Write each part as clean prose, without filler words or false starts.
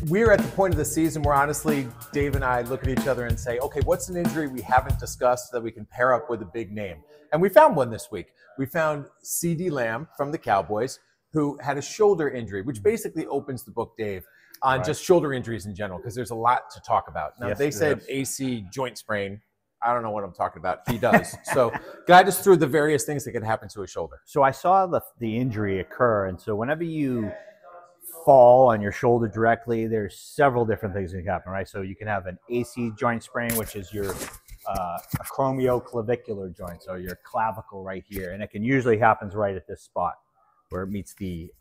We're at the point of the season where honestly, Dave and I look at each other and say, okay, what's an injury we haven't discussed that we can pair up with a big name? And we found one this week. We found CeeDee Lamb from the Cowboys, who had a shoulder injury, which basically opens the book, Dave, on just shoulder injuries in general, because there's a lot to talk about. Now, they said AC Joint Sprain. I don't know what I'm talking about. He does. So guide us through the various things that can happen to a shoulder. So I saw the injury occur. And so whenever you fall on your shoulder directly, there's several different things that can happen, right? So you can have an AC joint sprain, which is your acromioclavicular joint, so your clavicle right here. And it can usually happens right at this spot where it meets the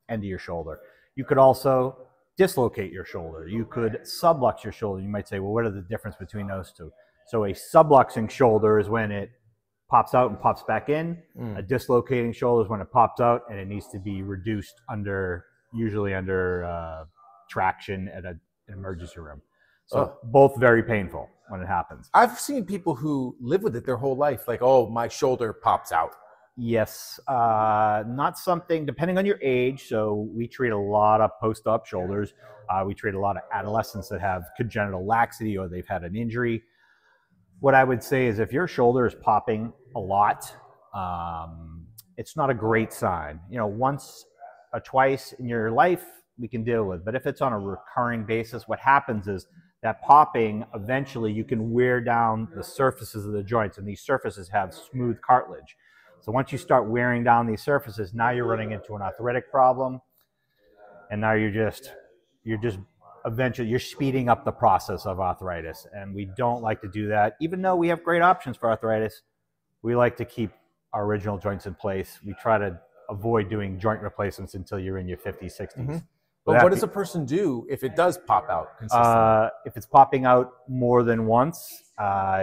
end of your shoulder. You could also dislocate your shoulder. You could sublux your shoulder. You might say, well, what are the difference between those two? So a subluxing shoulder is when it pops out and pops back in. A dislocating shoulder is when it pops out and it needs to be reduced usually under traction at an emergency room. So both very painful when it happens. I've seen people who live with it their whole life, like, oh, my shoulder pops out. Yes, not something, depending on your age. So we treat a lot of post-op shoulders. We treat a lot of adolescents that have congenital laxity or they've had an injury. What I would say is if your shoulder is popping a lot, it's not a great sign. You know, once or twice in your life, we can deal with. But if it's on a recurring basis, what happens is that popping, eventually you can wear down the surfaces of the joints, and these surfaces have smooth cartilage. So once you start wearing down these surfaces, now you're running into an arthritic problem, and now you're just eventually you're speeding up the process of arthritis. And we don't like to do that. Even though we have great options for arthritis, we like to keep our original joints in place. We try to avoid doing joint replacements until you're in your 50s, 60s. But what does a person do if it does pop out consistently? If it's popping out more than once,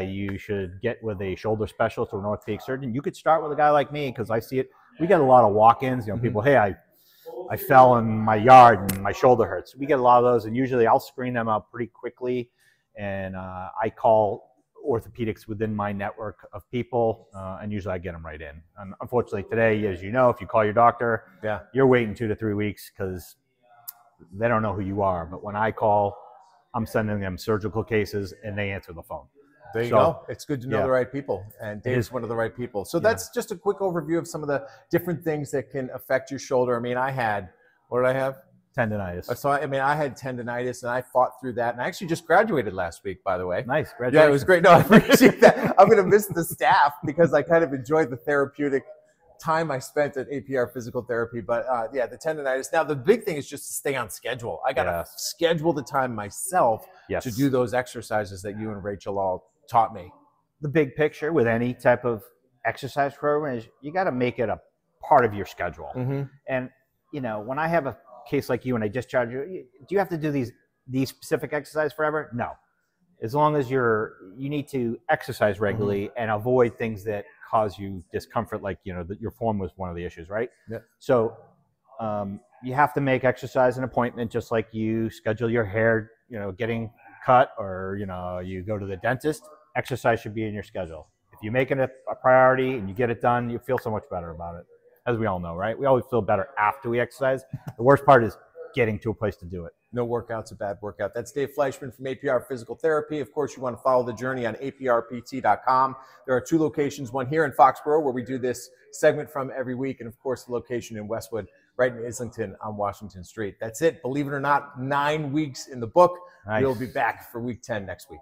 you should get with a shoulder specialist or an orthopedic surgeon. You could start with a guy like me because I see it. We get a lot of walk-ins. You know, people, hey, I fell in my yard and my shoulder hurts. We get a lot of those, and usually I'll screen them out pretty quickly. And I call orthopedics within my network of people, and usually I get them right in. And unfortunately today, as you know, if you call your doctor, you're waiting 2 to 3 weeks because they don't know who you are. But when I call, I'm sending them surgical cases and they answer the phone. There you go. It's good to know the right people, and Dave's one of the right people. So that's just a quick overview of some of the different things that can affect your shoulder. I mean, what did I have? Tendonitis. So, I mean, I had tendonitis, and I fought through that. And I actually just graduated last week, by the way. Nice. Graduation. Yeah, it was great. No, I appreciate that. I'm going to miss the staff because I kind of enjoyed the therapeutic time I spent at APR Physical Therapy. But yeah, the tendonitis. Now, the big thing is just to stay on schedule. I got to schedule the time myself to do those exercises that you and Rachel all taught me. The big picture with any type of exercise program is you got to make it a part of your schedule. And, you know, when I have a case like you and I discharge you, do you have to do these specific exercises forever? No. As long as you need to exercise regularly and avoid things that cause you discomfort, like, you know, your form was one of the issues, right? So you have to make exercise an appointment, just like you schedule your hair, you know, getting cut, or, you know, you go to the dentist. Exercise should be in your schedule. If you make it a priority and you get it done, you feel so much better about it. As we all know, right? We always feel better after we exercise. The worst part is getting to a place to do it. No workout's a bad workout. That's Dave Fleischman from APR Physical Therapy. Of course, you want to follow the journey on aprpt.com. There are 2 locations, one here in Foxborough, where we do this segment from every week, and of course, the location in Westwood, right in Islington on Washington Street. That's it. Believe it or not, 9 weeks in the book. We'll be back for week 10 next week.